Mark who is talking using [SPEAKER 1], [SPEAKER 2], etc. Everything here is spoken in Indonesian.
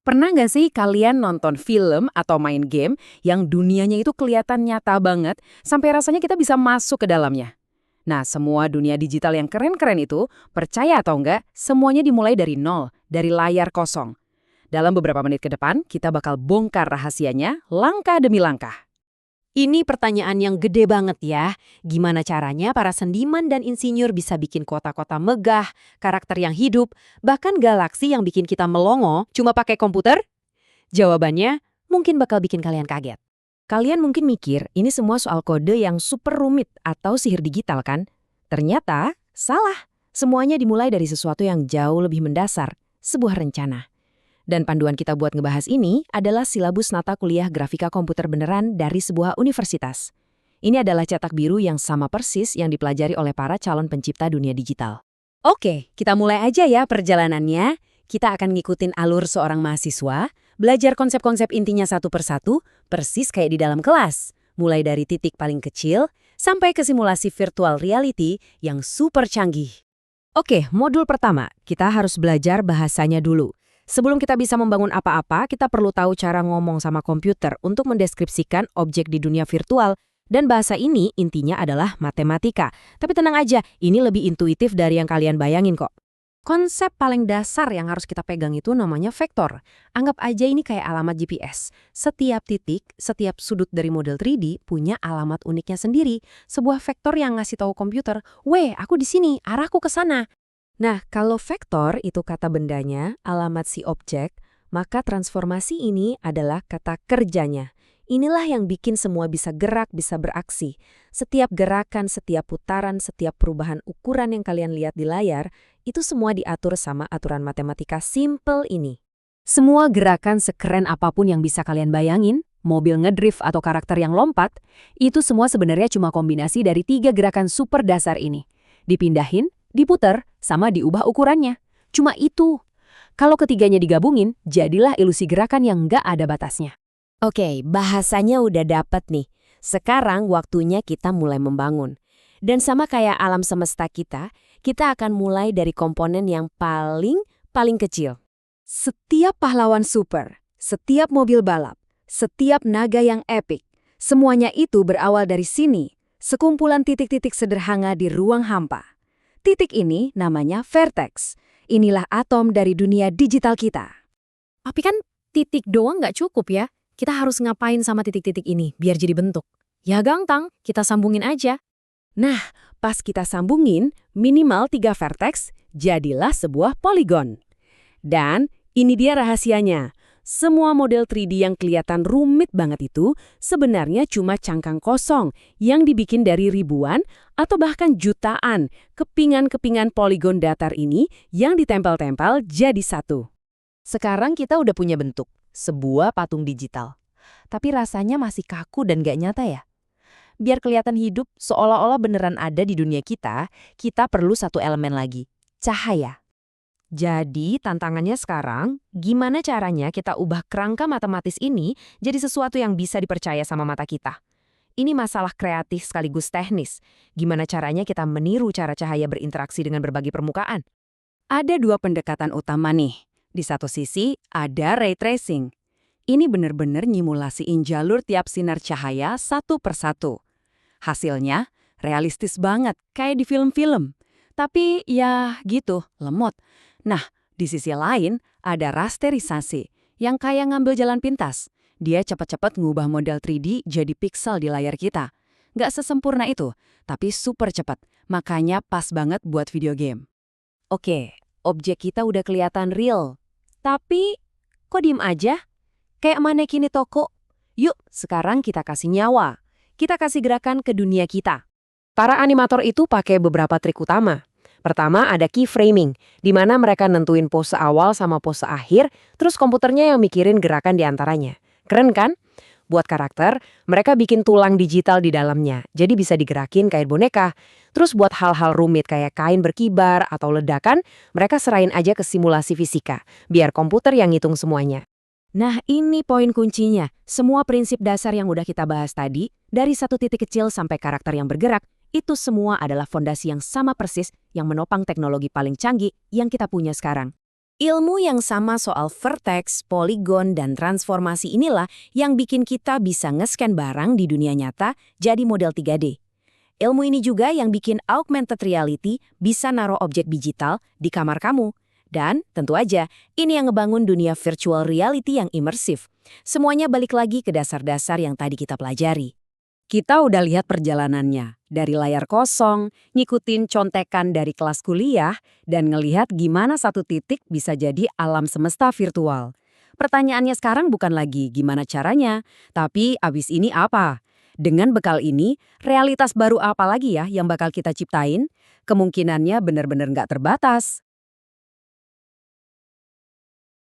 [SPEAKER 1] Pernah nggak sih kalian nonton film atau main game yang dunianya itu kelihatan nyata banget sampai rasanya kita bisa masuk ke dalamnya? Nah, semua dunia digital yang keren-keren itu, percaya atau enggak, semuanya dimulai dari nol, dari layar kosong. Dalam beberapa menit ke depan, kita bakal bongkar rahasianya langkah demi langkah.
[SPEAKER 2] Ini pertanyaan yang gede banget ya. Gimana caranya para seniman dan insinyur bisa bikin kota-kota megah, karakter yang hidup, bahkan galaksi yang bikin kita melongo cuma pakai komputer? Jawabannya mungkin bakal bikin kalian kaget.
[SPEAKER 1] Kalian mungkin mikir ini semua soal kode yang super rumit atau sihir digital kan? Ternyata salah. Semuanya dimulai dari sesuatu yang jauh lebih mendasar, sebuah rencana. Dan panduan kita buat ngebahas ini adalah silabus nata kuliah grafika komputer beneran dari sebuah universitas. Ini adalah cetak biru yang sama persis yang dipelajari oleh para calon pencipta dunia digital. Oke, kita mulai aja ya perjalanannya. Kita akan ngikutin alur seorang mahasiswa, belajar konsep-konsep intinya satu persatu, persis kayak di dalam kelas. Mulai dari titik paling kecil, sampai ke simulasi virtual reality yang super canggih. Oke, modul pertama, kita harus belajar bahasanya dulu. Sebelum kita bisa membangun apa-apa, kita perlu tahu cara ngomong sama komputer untuk mendeskripsikan objek di dunia virtual. Dan bahasa ini intinya adalah matematika. Tapi tenang aja, ini lebih intuitif dari yang kalian bayangin kok. Konsep paling dasar yang harus kita pegang itu namanya vektor. Anggap aja ini kayak alamat GPS. Setiap titik, setiap sudut dari model 3D punya alamat uniknya sendiri. Sebuah vektor yang ngasih tahu komputer, "Weh, aku di sini, arahku ke sana." Nah, kalau vektor itu kata bendanya, alamat si objek, maka transformasi ini adalah kata kerjanya. Inilah yang bikin semua bisa gerak, bisa beraksi. Setiap gerakan, setiap putaran, setiap perubahan ukuran yang kalian lihat di layar, itu semua diatur sama aturan matematika simple ini. Semua gerakan sekeren apapun yang bisa kalian bayangin, mobil ngedrift atau karakter yang lompat, itu semua sebenarnya cuma kombinasi dari 3 gerakan super dasar ini. Dipindahin, diputer, sama diubah ukurannya. Cuma itu. Kalau ketiganya digabungin, jadilah ilusi gerakan yang nggak ada batasnya. Oke, bahasanya udah dapet nih. Sekarang waktunya kita mulai membangun. Dan sama kayak alam semesta kita akan mulai dari komponen yang paling kecil. Setiap pahlawan super, setiap mobil balap, setiap naga yang epik, semuanya itu berawal dari sini. Sekumpulan titik-titik sederhana di ruang hampa. Titik ini namanya vertex. Inilah atom dari dunia digital kita. Tapi kan titik doang nggak cukup ya. Kita harus ngapain sama titik-titik ini biar jadi bentuk? Ya gampang, kita sambungin aja. Nah, pas kita sambungin, minimal 3 vertex, jadilah sebuah poligon. Dan ini dia rahasianya. Semua model 3D yang kelihatan rumit banget itu sebenarnya cuma cangkang kosong yang dibikin dari ribuan atau bahkan jutaan kepingan-kepingan poligon datar ini yang ditempel-tempel jadi satu. Sekarang kita udah punya bentuk, sebuah patung digital. Tapi rasanya masih kaku dan gak nyata ya. Biar kelihatan hidup seolah-olah beneran ada di dunia kita perlu satu elemen lagi, cahaya. Jadi, tantangannya sekarang, gimana caranya kita ubah kerangka matematis ini jadi sesuatu yang bisa dipercaya sama mata kita? Ini masalah kreatif sekaligus teknis. Gimana caranya kita meniru cara cahaya berinteraksi dengan berbagai permukaan? Ada 2 pendekatan utama nih. Di satu sisi, ada ray tracing. Ini benar-benar nyimulasiin jalur tiap sinar cahaya satu persatu. Hasilnya, realistis banget, kayak di film-film. Tapi ya gitu, lemot. Nah, di sisi lain ada rasterisasi yang kayak ngambil jalan pintas. Dia cepat-cepat ngubah model 3D jadi piksel di layar kita. Nggak sesempurna itu, tapi super cepat. Makanya pas banget buat video game. Oke, objek kita udah kelihatan real. Tapi, kok diem aja? Kayak manekin di toko. Yuk, sekarang kita kasih nyawa. Kita kasih gerakan ke dunia kita. Para animator itu pakai beberapa trik utama. Pertama ada keyframing, di mana mereka nentuin pose awal sama pose akhir, terus komputernya yang mikirin gerakan di antaranya. Keren kan? Buat karakter, mereka bikin tulang digital di dalamnya, jadi bisa digerakin kayak boneka. Terus buat hal-hal rumit kayak kain berkibar atau ledakan, mereka serahin aja ke simulasi fisika, biar komputer yang ngitung semuanya. Nah, ini poin kuncinya. Semua prinsip dasar yang udah kita bahas tadi, dari satu titik kecil sampai karakter yang bergerak, itu semua adalah fondasi yang sama persis yang menopang teknologi paling canggih yang kita punya sekarang. Ilmu yang sama soal vertex, poligon, dan transformasi inilah yang bikin kita bisa nge-scan barang di dunia nyata jadi model 3D. Ilmu ini juga yang bikin augmented reality bisa naruh objek digital di kamar kamu. Dan tentu aja, ini yang ngebangun dunia virtual reality yang imersif. Semuanya balik lagi ke dasar-dasar yang tadi kita pelajari.
[SPEAKER 2] Kita udah lihat perjalanannya, dari layar kosong, ngikutin contekan dari kelas kuliah, dan ngelihat gimana satu titik bisa jadi alam semesta virtual. Pertanyaannya sekarang bukan lagi gimana caranya, tapi abis ini apa? Dengan bekal ini, realitas baru apa lagi ya yang bakal kita ciptain? Kemungkinannya benar-benar nggak terbatas.